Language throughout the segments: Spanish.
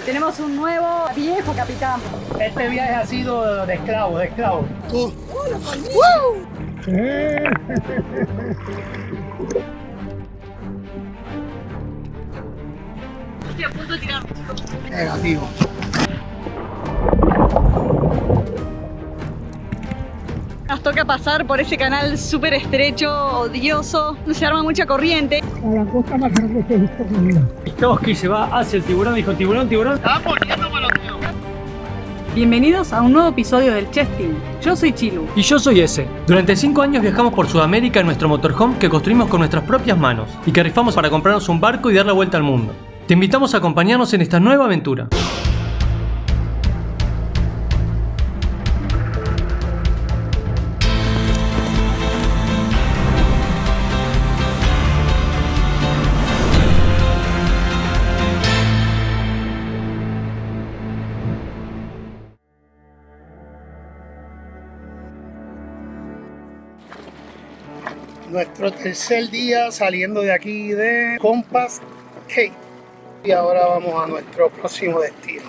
Tenemos un nuevo viejo capitán. Este viaje ha sido de esclavo, de esclavo. Estoy a punto de tirar. Negativo. Nos toca pasar por ese canal súper estrecho, odioso, no se arma mucha corriente. A la costa más grande que he visto en mi vida. Toski se va hacia el tiburón, dijo tiburón, tiburón. Estaba poniendo para los tíos. Bienvenidos a un nuevo episodio del Chesting. Yo soy Chilu. Y yo soy Ese. Durante 5 años viajamos por Sudamérica en nuestro motorhome que construimos con nuestras propias manos y que rifamos para comprarnos un barco y dar la vuelta al mundo. Te invitamos a acompañarnos en esta nueva aventura. Nuestro tercer día saliendo de aquí de Compass Cay. Y ahora vamos a nuestro próximo destino.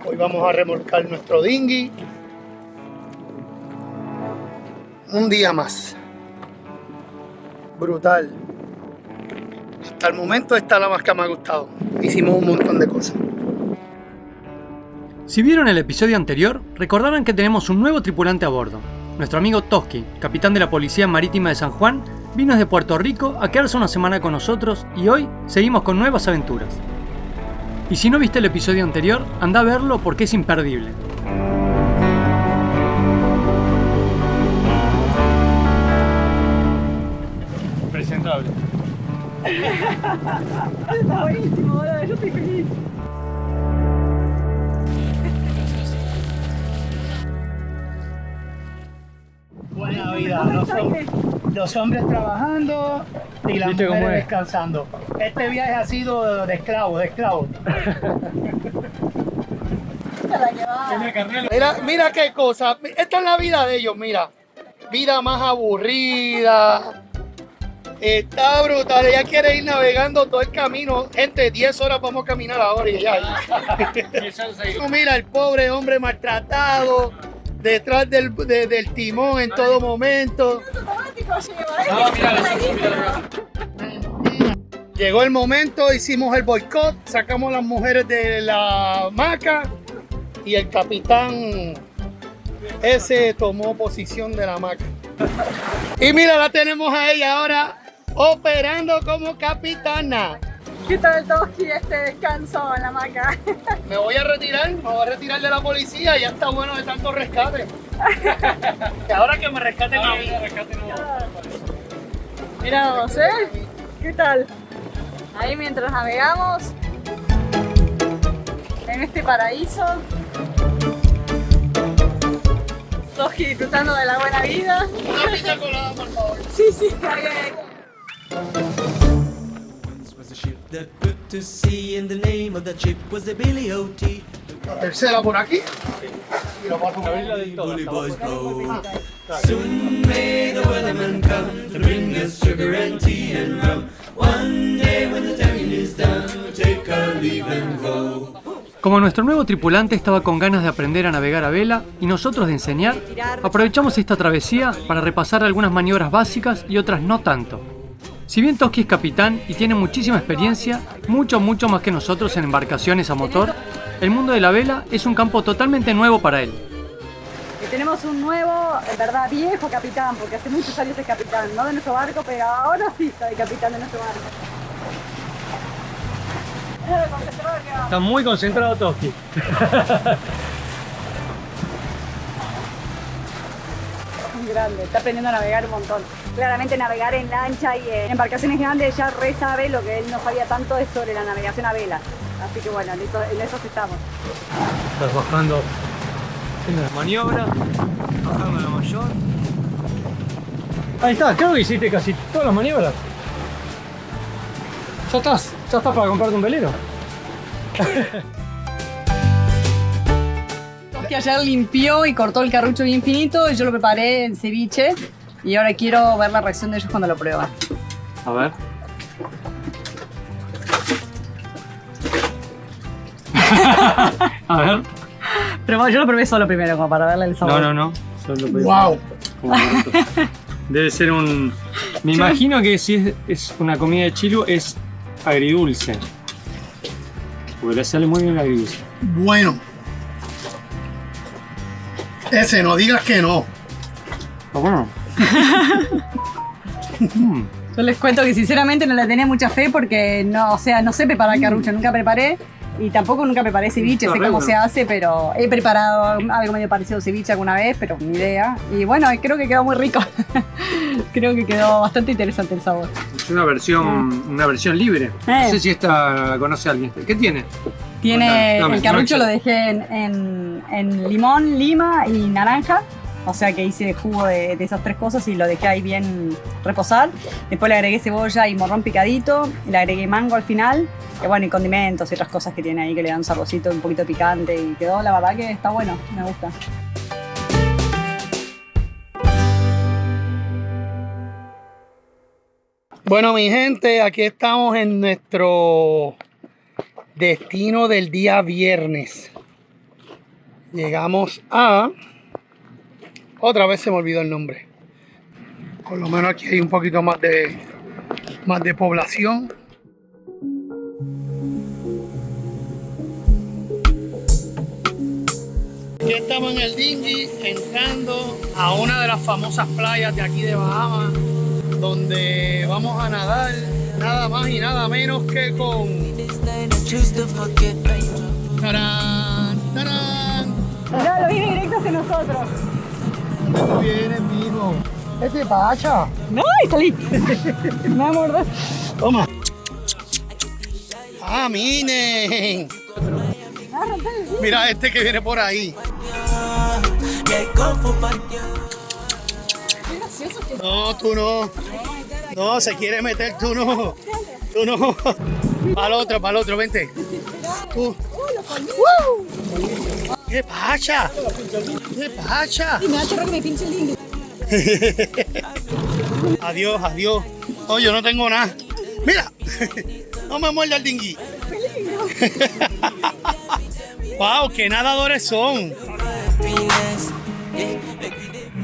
Hoy vamos a remolcar nuestro dinghy. Un día más. Brutal. Hasta el momento esta es la más que me ha gustado. Hicimos un montón de cosas. Si vieron el episodio anterior, recordarán que tenemos un nuevo tripulante a bordo. Nuestro amigo Toski, capitán de la Policía Marítima de San Juan, vino desde Puerto Rico a quedarse una semana con nosotros y hoy seguimos con nuevas aventuras. Y si no viste el episodio anterior, anda a verlo porque es imperdible. Presentable. Está buenísimo, boludo. Yo estoy feliz. Buena vida, los hombres trabajando y las mujeres descansando. Este viaje ha sido de esclavo, de esclavo. Mira qué cosa, esta es la vida de ellos, mira. Vida más aburrida. Está brutal, ella quiere ir navegando todo el camino. Gente, 10 horas vamos a caminar ahora y ya. Mira, el pobre hombre maltratado. Detrás del timón en todo momento. Llegó el momento, hicimos el boicot, sacamos las mujeres de la hamaca y el capitán ese tomó posición de la hamaca. Y mira, la tenemos a ella ahora operando como capitana. ¿Qué tal, Toski, este descanso en la hamaca? Me voy a retirar de la policía, ya está bueno de tanto rescate. Y ahora que me rescaten a mí. Mira vos, ¿qué tal? Ahí mientras navegamos en este paraíso. Toski disfrutando de la buena vida. Una piña colada, por favor. Sí, sí, ahí. That put to sea and the name of that ship was the Billy O.T. La tercera por aquí. Y lo paso Bully boys blow. Soon may the weatherman come to bring us sugar and tea and rum. One day when the tonguing is done, we'll take our leave and go. Como nuestro nuevo tripulante estaba con ganas de aprender a navegar a vela y nosotros de enseñar, aprovechamos esta travesía para repasar algunas maniobras básicas y otras no tanto. Si bien Toski es capitán y tiene muchísima experiencia, mucho más que nosotros en embarcaciones a motor, el mundo de la vela es un campo totalmente nuevo para él. Y tenemos un nuevo, en verdad, viejo capitán, porque hace muchos años es capitán, no de nuestro barco, pero ahora sí está de capitán de nuestro barco. Está muy concentrado Toski. Muy grande, está aprendiendo a navegar un montón. Claramente navegar en lancha y en embarcaciones grandes ya re sabe, lo que él no sabía tanto es sobre la navegación a vela. Así que bueno, en eso estamos. Estás bajando en la maniobra, bajando la mayor. Ahí está, creo que hiciste casi todas las maniobras. Ya estás para comprarte un velero. Que ayer limpió y cortó el carrucho bien finito y yo lo preparé en ceviche y ahora quiero ver la reacción de ellos cuando lo prueban. A ver. A ver. Pero bueno, yo lo probé solo primero, como para darle el sabor. No. Solo ¡Wow! Debe ser un... Me imagino que si es una comida de Chilu es agridulce. Porque le sale muy bien el agridulce. Bueno. Ese, no digas que no. Está bueno. Yo les cuento que sinceramente no le tenía mucha fe porque no, o sea, no sé preparar carrucha, nunca preparé. Y tampoco nunca preparé ceviche, sé cómo se hace, pero he preparado algo medio parecido a ceviche alguna vez, pero ni idea. Y bueno, creo que quedó muy rico. Creo que quedó bastante interesante el sabor. Es una versión libre. No sé si esta la conoce alguien. ¿Qué tiene? Tiene Dame, el carrucho, noche. lo dejé en limón, lima y naranja. O sea que hice jugo de esas tres cosas y lo dejé ahí bien reposar. Después le agregué cebolla y morrón picadito. Le agregué mango al final. Y bueno, y condimentos y otras cosas que tiene ahí que le dan un saborcito un poquito picante. Y quedó, la verdad que está bueno, me gusta. Bueno, mi gente, aquí estamos en nuestro destino del día viernes. Llegamos a... Otra vez se me olvidó el nombre. Por lo menos aquí hay un poquito más de población. Aquí estamos en el dinghy entrando a una de las famosas playas de aquí de Bahamas, donde vamos a nadar nada más y nada menos que con... ¡Tarán! ¡Tarán! Mirá, lo viene directo hacia nosotros. ¿Cómo viene, mijo? ¡Este pacha! ¡Ay, salí! Me va a morder. Toma. ¡Ah, minen! Mira este que viene por ahí. No, tú no. No, se quiere meter, tú no. Tú no. Para el otro, vente. Tú. ¡Qué pacha! ¡Qué pacha! Y me da chorro que me pinche el indio. Adiós, adiós. No, yo no tengo nada. Mira, no me muerda el dinghy. ¡Wow! ¡Qué nadadores son!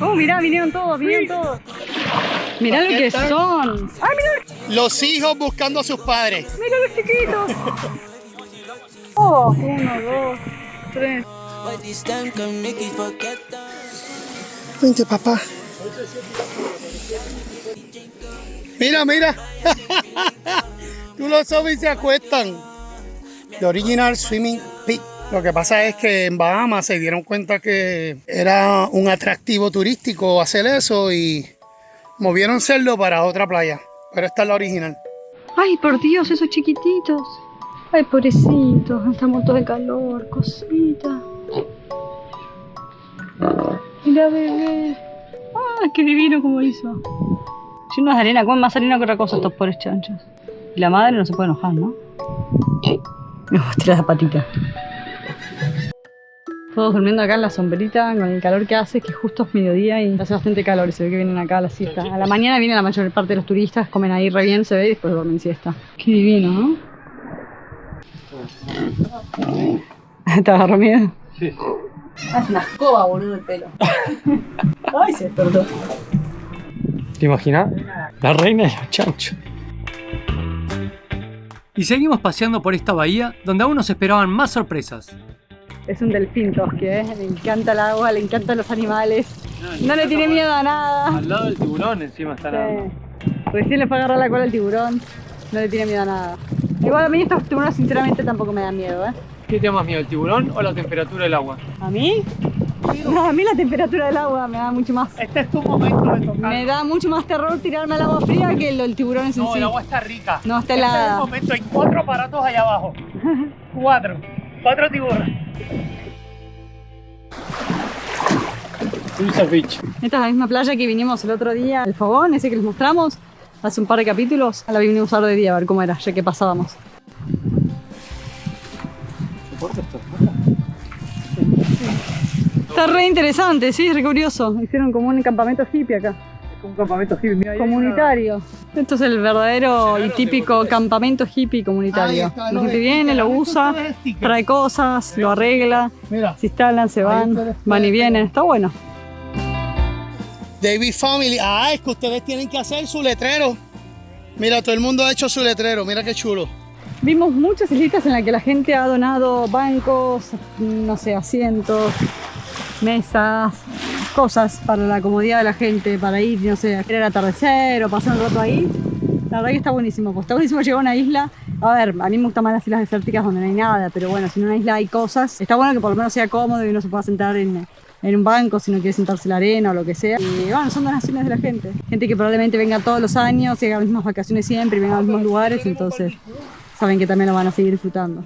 Oh, mirá, vinieron todos. Mirá lo que son. ¡Ay, mirá! Los hijos buscando a sus padres. ¡Mira los chiquitos! Oh, 1, 2, 3. Vente, papá. Mira, mira. Tú los zombies se acuestan. The Original Swimming Pig. Lo que pasa es que en Bahamas se dieron cuenta que era un atractivo turístico hacer eso y movieron cerdo para otra playa. Pero esta es la original. Ay, por Dios, esos chiquititos. Ay, pobrecitos, están muertos de calor, cosita. Mira, bebé. Ay, qué divino como hizo. Llenos de arena, comen más arena que otra cosa estos pobres chanchos. Y la madre no se puede enojar, ¿no? No, tira la patita. Todos durmiendo acá en la sombrita con el calor que hace, que justo es mediodía y hace bastante calor y se ve que vienen acá a la siesta. A la mañana viene la mayor parte de los turistas, comen ahí re bien, se ve, y después duermen siesta. Qué divino, ¿no? ¿Te agarró miedo? Sí. Es una escoba, boludo, el pelo. Ay, se despertó. ¿Te imaginas? La reina de los chanchos. Y seguimos paseando por esta bahía donde aún nos esperaban más sorpresas. Es un delfín, Toski, ¿eh? Le encanta el agua, le encantan los animales. No le tiene miedo a nada. Al lado del tiburón encima está nadando. Sí. Recién le fue a agarrar la cola al tiburón. No le tiene miedo a nada. Igual a mí estos tiburones sinceramente tampoco me dan miedo, ¿eh? ¿Qué te da más miedo, el tiburón o la temperatura del agua? ¿A mí? No, a mí la temperatura del agua me da mucho más. Este es tu momento de tocar. Me da mucho más terror tirarme al agua fría que el tiburón en sí. No, el agua está rica. No, está Este es el helada. momento, hay 4 aparatos allá abajo. 4 tiburones. Tulsa Beach. Esta es la misma playa que vinimos el otro día, el fogón, ese que les mostramos hace un par de capítulos. La vinimos a usar de día a ver cómo era, ya que pasábamos. Está re interesante, sí, es re curioso. Hicieron como un campamento hippie acá. Un campamento hippie. Mira, Comunitario. Esto es el verdadero y típico campamento hippie comunitario. Ahí está, La los gente viene, lo stickers, usa, los stickers. trae cosas, lo arregla, Mira. se instalan, se Ahí van, ustedes van y pueden- vienen. Está bueno. David Family. Ah, es que ustedes tienen que hacer su letrero. Mira, todo el mundo ha hecho su letrero. Mira qué chulo. Vimos muchas islitas en las que la gente ha donado bancos, no sé, asientos, mesas, cosas para la comodidad de la gente, para ir, no sé, a ver el atardecer o pasar un rato ahí. La verdad que está buenísimo, pues está buenísimo llegar a una isla. A ver, a mí me gustan más las islas desérticas donde no hay nada, pero bueno, si en una isla hay cosas, está bueno que por lo menos sea cómodo y uno se pueda sentar en un banco si no quiere sentarse en la arena o lo que sea. Y bueno, son donaciones de la gente. Gente que probablemente venga todos los años y haga las mismas vacaciones siempre y venga a los mismos lugares, entonces saben que también lo van a seguir disfrutando.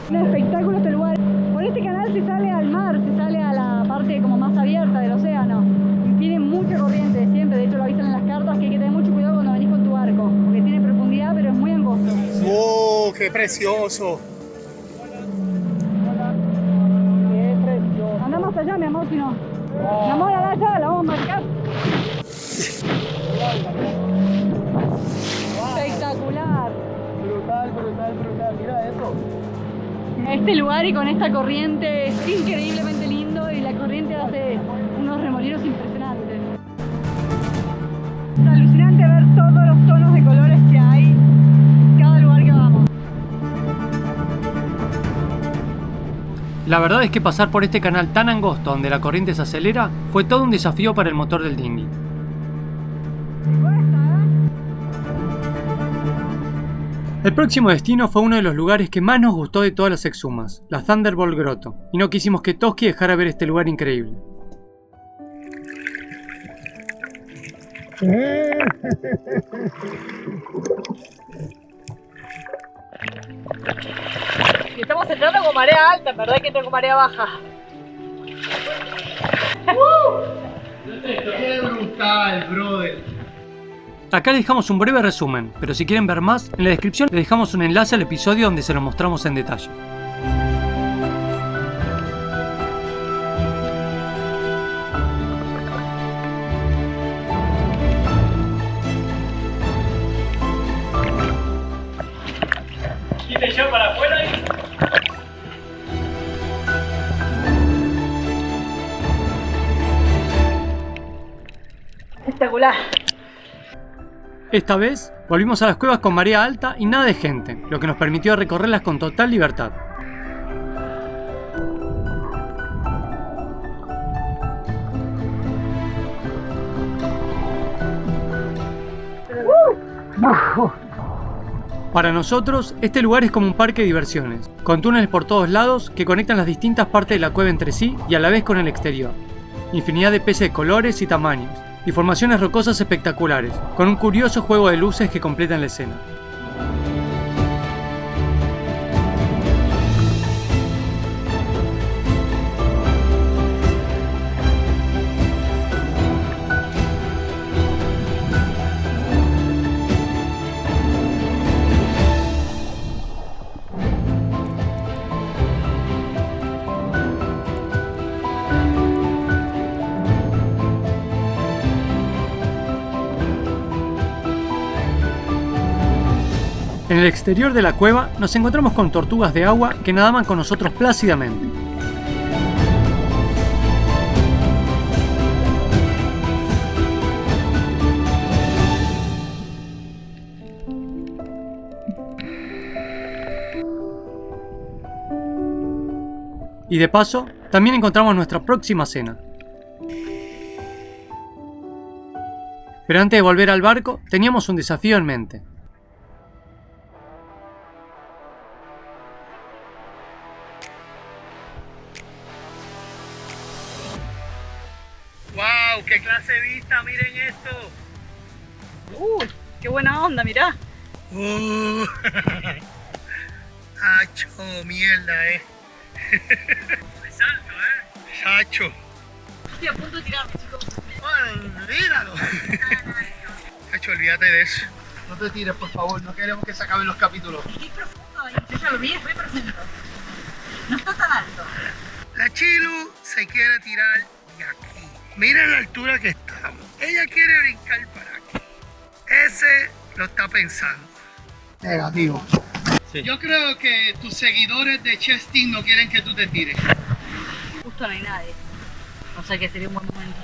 Un espectáculo este lugar. Por este canal se sale al mar, se sale a la parte como más abierta del océano. Y tiene mucha corriente siempre, de hecho lo avisan en las cartas que hay que tener mucho cuidado cuando venís con tu barco, porque tiene profundidad pero es muy angosto. ¡Oh, qué precioso! Qué precioso. Anda más allá, mi amor, si no. Mi amor, allá, la vamos a marcar. Espectacular. Brutal, brutal, brutal. Mira eso. Este lugar y con esta corriente es increíblemente lindo y la corriente hace unos remolinos impresionantes. Es alucinante ver todos los tonos de colores que hay en cada lugar que vamos. La verdad es que pasar por este canal tan angosto donde la corriente se acelera fue todo un desafío para el motor del dinghy. El próximo destino fue uno de los lugares que más nos gustó de todas las exhumas, la Thunderbolt Grotto, y no quisimos que Toski dejara ver este lugar increíble. Estamos entrando con marea alta, en verdad que entra con marea baja. ¡Qué brutal, brother! Acá les dejamos un breve resumen, pero si quieren ver más, en la descripción les dejamos un enlace al episodio donde se lo mostramos en detalle. Quite yo para afuera y... Espectacular. Esta vez volvimos a las cuevas con marea alta y nada de gente, lo que nos permitió recorrerlas con total libertad. Para nosotros, este lugar es como un parque de diversiones, con túneles por todos lados que conectan las distintas partes de la cueva entre sí y a la vez con el exterior. Infinidad de peces de colores y tamaños, y formaciones rocosas espectaculares, con un curioso juego de luces que completan la escena. En el exterior de la cueva nos encontramos con tortugas de agua que nadaban con nosotros plácidamente. Y de paso, también encontramos nuestra próxima cena. Pero antes de volver al barco, teníamos un desafío en mente. ¡Wow! ¡Qué clase de vista! ¡Miren esto! ¡Qué buena onda, mirá! ¡Hacho! ¡Mierda, Es alto, ¡Hacho! Estoy a punto de tirarme, chicos. Bueno, míralo. Hacho, olvídate de eso. No te tires, por favor. No queremos que se acaben los capítulos. Qué profundo, yo ya lo vi, es muy profundo. No está tan alto. La Chilu se quiere tirar de aquí. Miren la altura que estamos. Ella quiere brincar para aquí. Ese lo está pensando. Negativo. Sí. Yo creo que tus seguidores de Chess Team no quieren que tú te tires. Justo no hay nadie. O sea que sería un buen momento.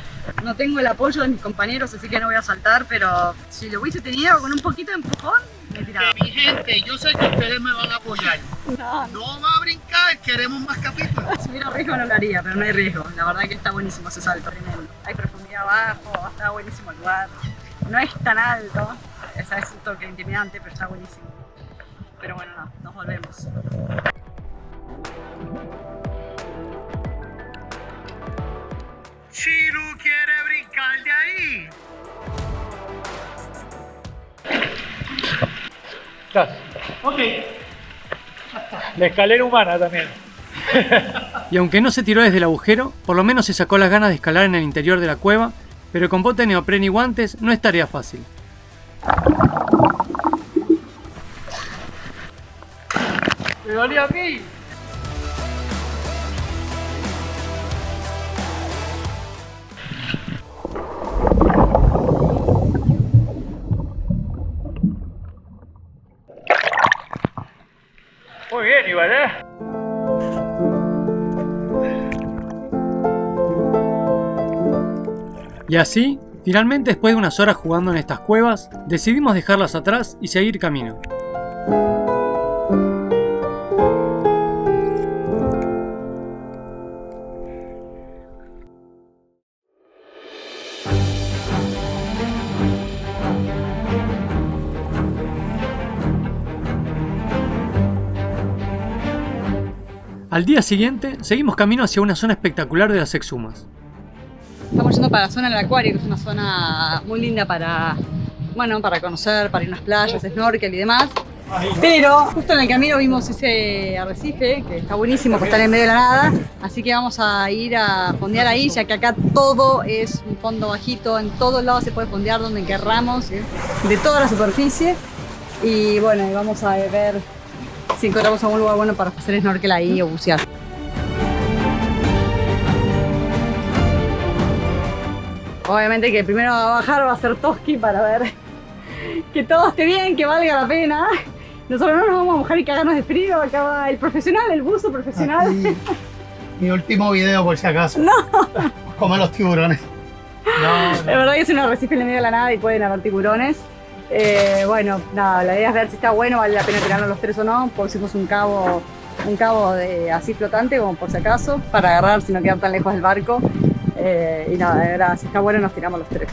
No tengo el apoyo de mis compañeros, así que no voy a saltar, pero si lo hubiese tenido con un poquito de empujón, me tiraba. Mi gente, yo sé que ustedes me van a apoyar. No, No va a brincar, queremos más capítulos. si hubiera riesgo no lo haría, pero no hay riesgo. La verdad que está buenísimo ese salto, tremendo. Hay profundidad abajo, está buenísimo el lugar. No es tan alto, o sea, es un toque intimidante, pero está buenísimo. Pero bueno, no, nos volvemos. Chiru quiere brincar de ahí. Estás. Ok. La escalera humana también. Y aunque no se tiró desde el agujero, por lo menos se sacó las ganas de escalar en el interior de la cueva, pero con botas de neopreno y guantes no es tarea fácil. Me dolía a mí. Muy bien, Iván, ¿eh? Y así, finalmente después de unas horas jugando en estas cuevas, decidimos dejarlas atrás y seguir camino. Al día siguiente, seguimos camino hacia una zona espectacular de las Exhumas. Estamos yendo para la zona del acuario, que es una zona muy linda para, bueno, para conocer, para ir a unas playas, snorkel y demás. Pero justo en el camino vimos ese arrecife, que está buenísimo, que está en el medio de la nada. Así que vamos a ir a fondear ahí, ya que acá todo es un fondo bajito, en todos lados se puede fondear donde querramos, de toda la superficie. Y bueno, y vamos a ver si encontramos algún lugar bueno para hacer snorkel ahí o bucear. Obviamente que primero va a bajar, va a ser Toski para ver que todo esté bien, que valga la pena. Nosotros no nos vamos a mojar y cagarnos de frío, acá va el profesional, el buzo profesional. Aquí, mi último video por si acaso. No. Como los tiburones. La verdad que es un arrecife en el medio de la nada y pueden haber tiburones. Bueno, nada, la idea es ver si está bueno, vale la pena tirarnos los tres o no. Pusimos un cabo de así flotante, como por si acaso, para agarrar si no quedar tan lejos del barco. Y nada, de verdad, si está bueno nos tiramos los tres.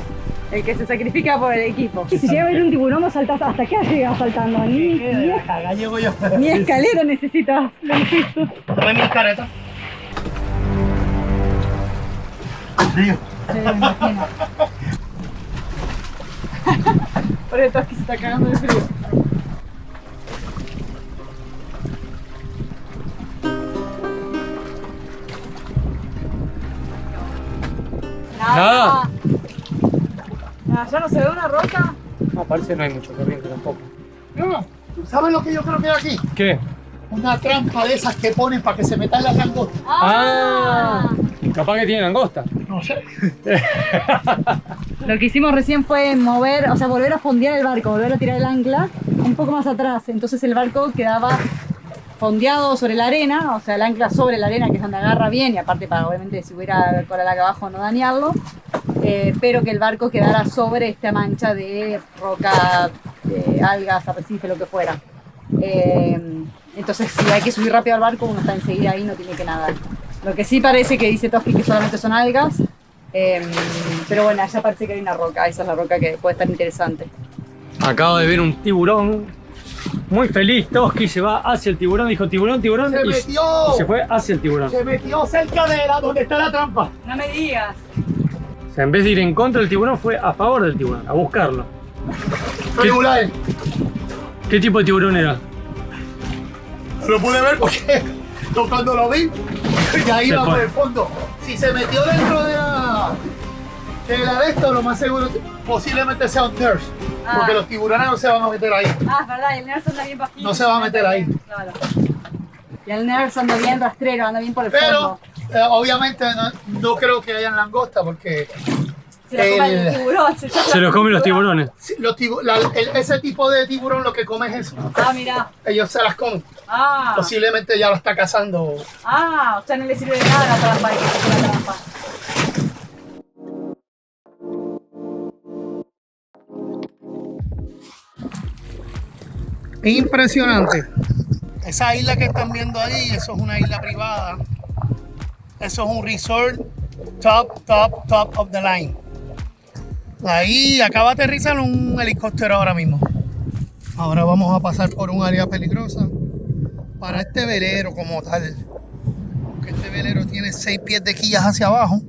El que se sacrifica por el equipo. Si llega a ver un tiburón, vos saltás hasta acá, llegas saltando. Acá llego yo. Ni escalera necesitas. Dame mi careta. Frío. Sí, me imagino. Por eso es que se está cagando de frío. Nada. ¿Ya no se ve una roca? No, parece que no hay mucho corriente tampoco. No, ¿saben lo que yo creo que hay aquí? ¿Qué? Una trampa de esas que ponen para que se metan las langostas. Ah, capaz que tiene langosta. No sé. Lo que hicimos recién fue mover, o sea, volver a fondear el barco, volver a tirar el ancla un poco más atrás. Entonces el barco quedaba fondeado sobre la arena, o sea, el ancla sobre la arena, que es donde agarra bien, y aparte para, obviamente, si hubiera coral acá abajo no dañarlo, pero que el barco quedara sobre esta mancha de roca, de algas, arrecife, lo que fuera. Entonces, si hay que subir rápido al barco, uno está enseguida ahí, no tiene que nadar. Lo que sí parece que dice Toski que solamente son algas, pero bueno, allá parece que hay una roca, esa es la roca que puede estar interesante. Acabo de ver un tiburón. Muy feliz, Toski se va hacia el tiburón, dijo tiburón, tiburón, ¡Se metió! y se fue hacia el tiburón. Se metió cerca de donde está la trampa. No me digas. O sea, en vez de ir en contra del tiburón, fue a favor del tiburón, a buscarlo. Regular. ¿Qué tipo de tiburón era? No lo pude ver porque cuando lo vi, ya iba fue. por el fondo. Si se metió dentro de la de esto, lo más seguro posiblemente sea un nurse. Porque los tiburones no se van a meter ahí. Ah, es verdad, y el nurse anda bien bajito. No se va a meter ahí. Claro. Y el nurse anda bien rastrero, anda bien por el Pero fondo. Obviamente no creo que hayan langosta porque Se lo come el tiburón. Se los comen los tiburones. ese tipo de tiburón lo que come es eso. Ah, mira. Ellos se las comen. Ah. Posiblemente ya lo está cazando. Ah, o sea, no le sirve de nada la trampa. Hay que hacer la trampa. Impresionante. Esa isla que están viendo ahí, eso es una isla privada. Eso es un resort top of the line. Ahí acaba de aterrizar un helicóptero ahora mismo. Ahora vamos a pasar por un área peligrosa para este velero como tal. Este velero tiene 6 pies de quillas hacia abajo.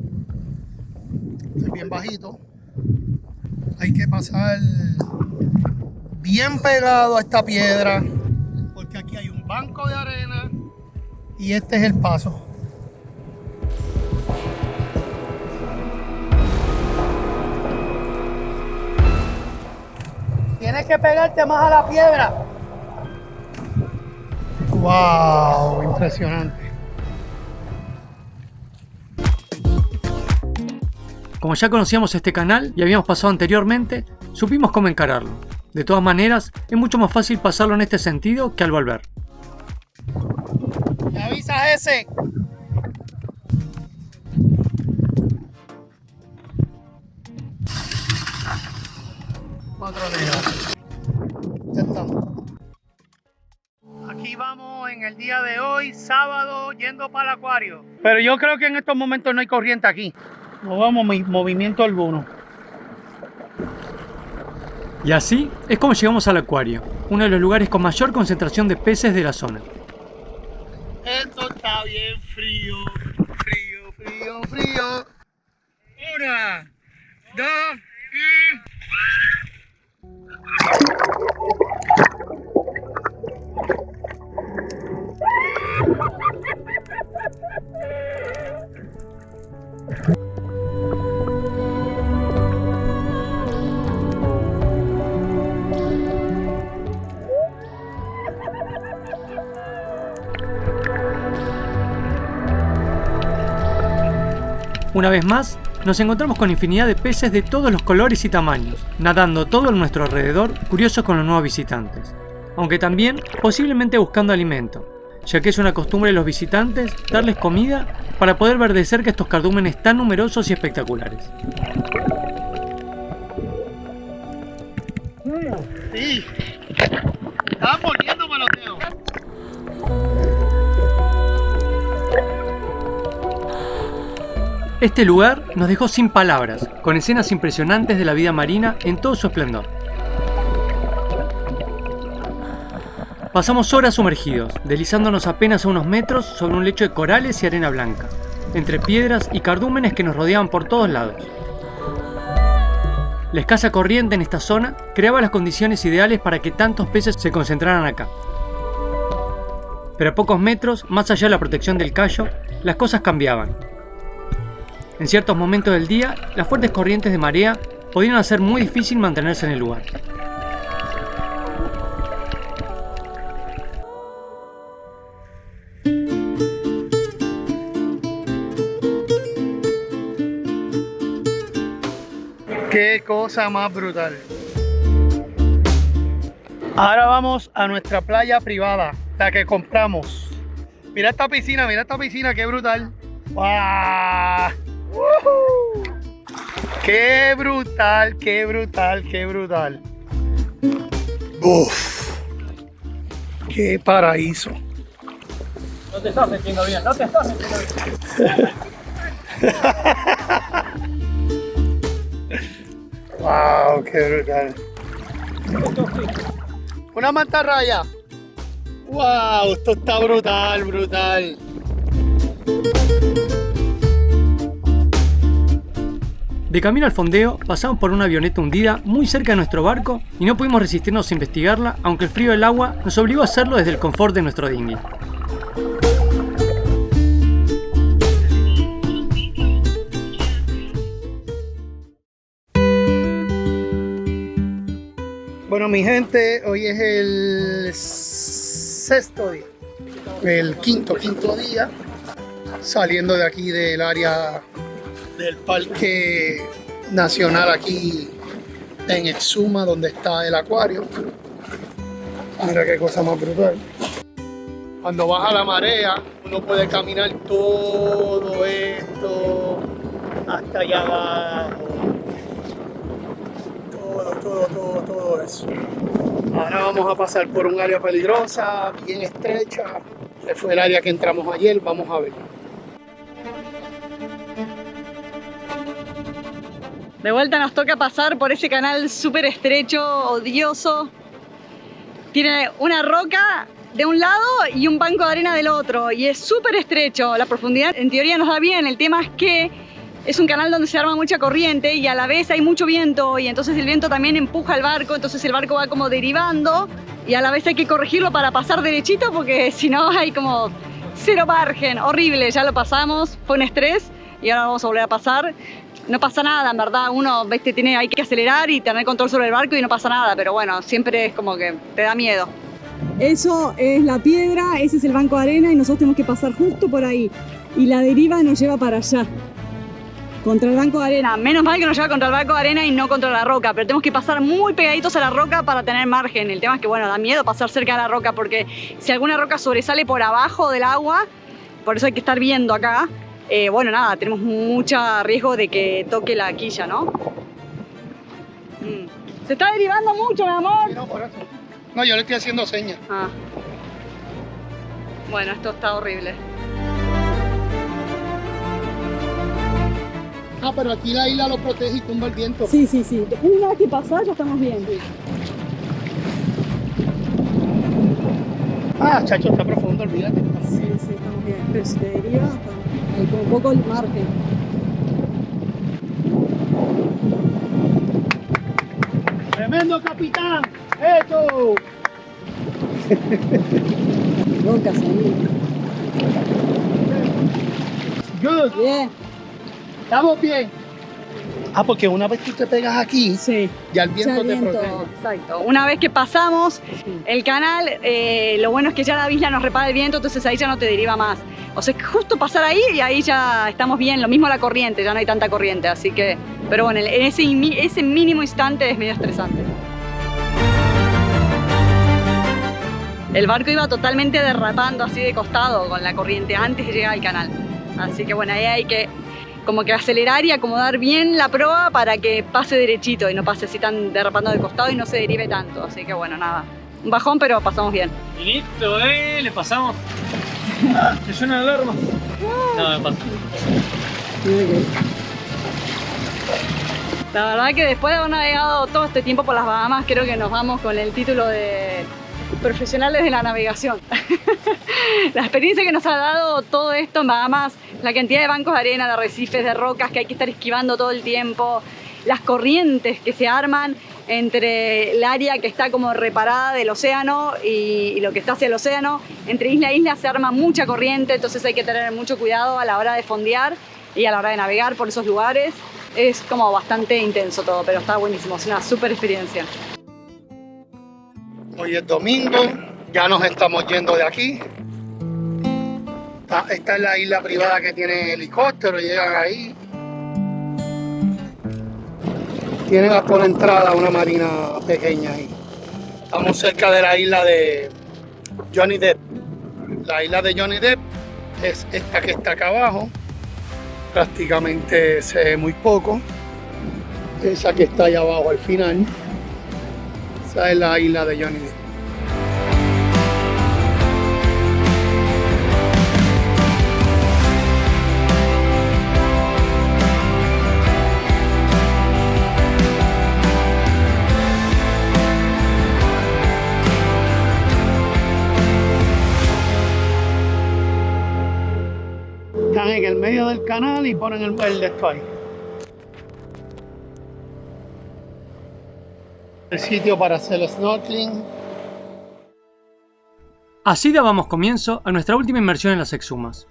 Es bien bajito. Hay que pasar bien pegado a esta piedra porque aquí hay un banco de arena y este es el paso. Tienes que pegarte más a la piedra. Wow, impresionante. Como ya conocíamos este canal y habíamos pasado anteriormente, supimos cómo encararlo. De todas maneras, es mucho más fácil pasarlo en este sentido que al volver. ¿Me avisas ese? Otro negro. Ya estamos. Aquí vamos en el día de hoy, sábado, yendo para el acuario. Pero yo creo que en estos momentos no hay corriente aquí. No vamos movimiento alguno. Y así es como llegamos al acuario, uno de los lugares con mayor concentración de peces de la zona. Esto está bien frío. Frío. 1, 2 y... Una vez más, nos encontramos con infinidad de peces de todos los colores y tamaños, nadando todo a nuestro alrededor, curiosos con los nuevos visitantes. Aunque también, posiblemente buscando alimento, ya que es una costumbre de los visitantes darles comida para poder ver de cerca estos cardúmenes tan numerosos y espectaculares. Sí, estaban mordiéndome los dedos. Este lugar nos dejó sin palabras, con escenas impresionantes de la vida marina en todo su esplendor. Pasamos horas sumergidos, deslizándonos apenas a unos metros sobre un lecho de corales y arena blanca, entre piedras y cardúmenes que nos rodeaban por todos lados. La escasa corriente en esta zona creaba las condiciones ideales para que tantos peces se concentraran acá. Pero a pocos metros, más allá de la protección del callo, las cosas cambiaban. En ciertos momentos del día, las fuertes corrientes de marea podían hacer muy difícil mantenerse en el lugar. Qué cosa más brutal. Ahora vamos a nuestra playa privada, la que compramos. Mira esta piscina, qué brutal. ¡Wow! ¡Woohoo! ¡Qué brutal, qué brutal, qué brutal! ¡Uf! ¡Qué paraíso! No te estás metiendo bien, ¡Wow! ¡Qué brutal! ¡Una mantarraya! ¡Wow! Esto está brutal. De camino al fondeo, pasamos por una avioneta hundida muy cerca de nuestro barco y no pudimos resistirnos a investigarla, aunque el frío del agua nos obligó a hacerlo desde el confort de nuestro dinghy. Bueno, mi gente, hoy es el sexto día, el quinto día. saliendo de aquí del área del Parque Nacional aquí en Exuma, donde está el acuario. Mira qué cosa más brutal. Cuando baja la marea, uno puede caminar todo esto hasta allá abajo. Todo eso. Ahora vamos a pasar por un área peligrosa, bien estrecha. Que fue el área que entramos ayer, vamos a ver. De vuelta nos toca pasar por ese canal súper estrecho, odioso. Tiene una roca de un lado y un banco de arena del otro. Y es súper estrecho. La profundidad en teoría nos da bien. El tema es que es un canal donde se arma mucha corriente y a la vez hay mucho viento. Y entonces el viento también empuja el barco. Entonces el barco va como derivando. Y a la vez hay que corregirlo para pasar derechito porque si no hay como cero margen. Horrible, ya lo pasamos. Fue un estrés y ahora vamos a volver a pasar. No pasa nada, en verdad, uno hay que acelerar y tener control sobre el barco y no pasa nada, pero bueno, siempre es como que te da miedo. Eso es la piedra, ese es el banco de arena y nosotros tenemos que pasar justo por ahí. Y la deriva nos lleva para allá, contra el banco de arena. Menos mal que nos lleva contra el banco de arena y no contra la roca, pero tenemos que pasar muy pegaditos a la roca para tener margen. El tema es que, bueno, da miedo pasar cerca de la roca porque si alguna roca sobresale por abajo del agua, por eso hay que estar viendo acá. Bueno, nada, tenemos mucho riesgo de que toque la quilla, ¿no? Se está derivando mucho, mi amor. Sí, no, por eso. No, yo le estoy haciendo señas. Ah. Bueno, esto está horrible. Ah, pero aquí la isla lo protege y tumba el viento. Sí. Una vez que pasa ya estamos bien. Sí. Ah, chacho, está profundo, olvídate. Sí, estamos bien. Pero si te deriva, hay como poco el margen. ¡Tremendo capitán! ¡Eso! Rocas ahí. Good. Bien. Estamos bien. Ah, porque una vez que te pegas aquí, Sí. ya el viento Ya el te protege. Exacto. Una vez que pasamos el canal, lo bueno es que ya la isla nos repara el viento, entonces ahí ya no te deriva más. O sea, es justo pasar ahí y ahí ya estamos bien. Lo mismo la corriente, ya no hay tanta corriente, así que... Pero bueno, en ese mínimo instante es medio estresante. El barco iba totalmente derrapando así de costado con la corriente antes de llegar al canal. Así que bueno, ahí hay que como que acelerar y acomodar bien la proa para que pase derechito y no pase así tan derrapando de costado y no se derive tanto. Así que bueno, nada, un bajón, pero pasamos bien. Y listo, le pasamos. ¿Se suena la alarma? No, me pasa. La verdad que después de haber navegado todo este tiempo por las Bahamas, creo que nos vamos con el título de profesionales de la navegación. La experiencia que nos ha dado todo esto en Bahamas, la cantidad de bancos de arena, de arrecifes, de rocas que hay que estar esquivando todo el tiempo, las corrientes que se arman entre el área que está como reparada del océano y lo que está hacia el océano. Entre isla e isla se arma mucha corriente, entonces hay que tener mucho cuidado a la hora de fondear y a la hora de navegar por esos lugares. Es como bastante intenso todo, pero está buenísimo, es una súper experiencia. Hoy es domingo, ya nos estamos yendo de aquí. Esta es la isla privada que tiene helicóptero, llegan ahí. Tienen hasta la entrada una marina pequeña ahí. Estamos cerca de la isla de Johnny Depp. La isla de Johnny Depp es esta que está acá abajo. Prácticamente se ve muy poco. Esa que está allá abajo al final. Esa es la isla de Johnny Depp. Están en el medio del canal y ponen el de esto ahí. El sitio para hacer el snorkeling. Así dábamos comienzo a nuestra última inmersión en las Exumas.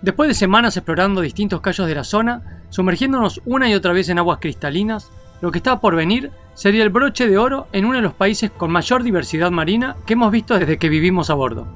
Después de semanas explorando distintos cayos de la zona, sumergiéndonos una y otra vez en aguas cristalinas, lo que estaba por venir sería el broche de oro en uno de los países con mayor diversidad marina que hemos visto desde que vivimos a bordo.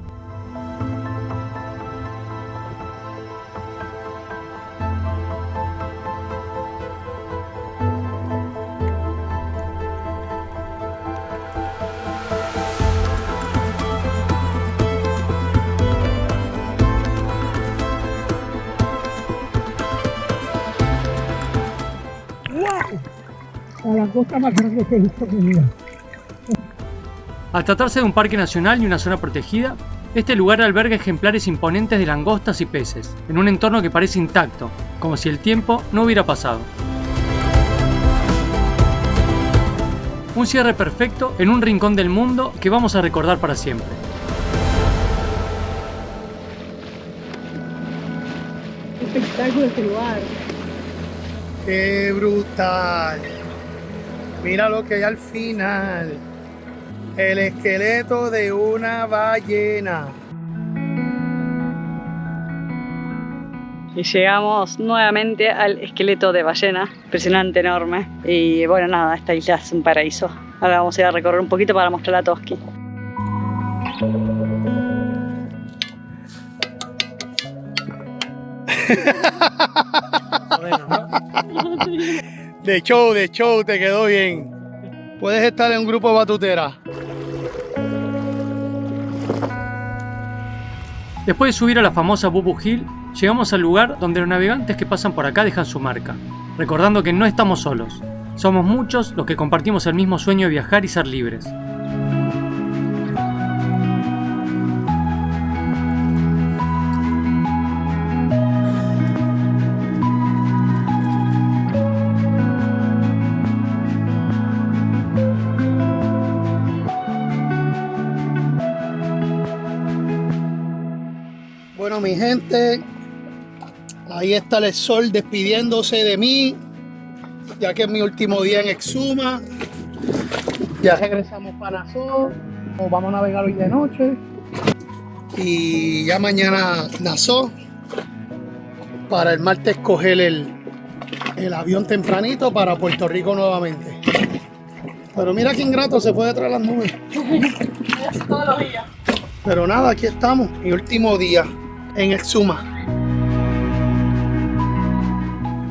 langosta más grande que he visto en mi vida. Al tratarse de un parque nacional y una zona protegida, este lugar alberga ejemplares imponentes de langostas y peces, en un entorno que parece intacto, como si el tiempo no hubiera pasado. Un cierre perfecto en un rincón del mundo que vamos a recordar para siempre. Espectáculo este lugar. ¡Qué brutal! Mira lo que hay al final. El esqueleto de una ballena. Y llegamos nuevamente al esqueleto de ballena, impresionante, enorme. Y bueno, nada, esta isla es un paraíso. Ahora vamos a ir a recorrer un poquito para mostrar a Toski. De show, te quedó bien. Puedes estar en un grupo de batutera. Después de subir a la famosa Bubu Hill, llegamos al lugar donde los navegantes que pasan por acá dejan su marca, recordando que no estamos solos. Somos muchos los que compartimos el mismo sueño de viajar y ser libres. Bueno, mi gente, ahí está el sol despidiéndose de mí, ya que es mi último día en Exuma. Ya regresamos para Nassau, nos vamos a navegar hoy de noche y ya mañana Nassau para el martes coger el avión tempranito para Puerto Rico nuevamente. Pero mira qué ingrato, se fue detrás de las nubes. Todos los días. Pero nada, aquí estamos, mi último día en Exuma.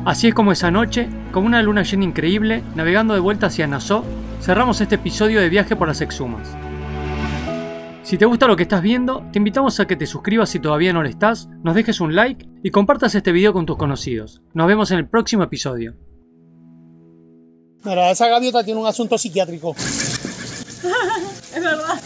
Así es como esa noche, con una luna llena increíble, navegando de vuelta hacia Nassau, cerramos este episodio de Viaje por las Exumas. Si te gusta lo que estás viendo, te invitamos a que te suscribas si todavía no lo estás, nos dejes un like y compartas este video con tus conocidos. Nos vemos en el próximo episodio. Mira, esa gaviota tiene un asunto psiquiátrico. Es verdad.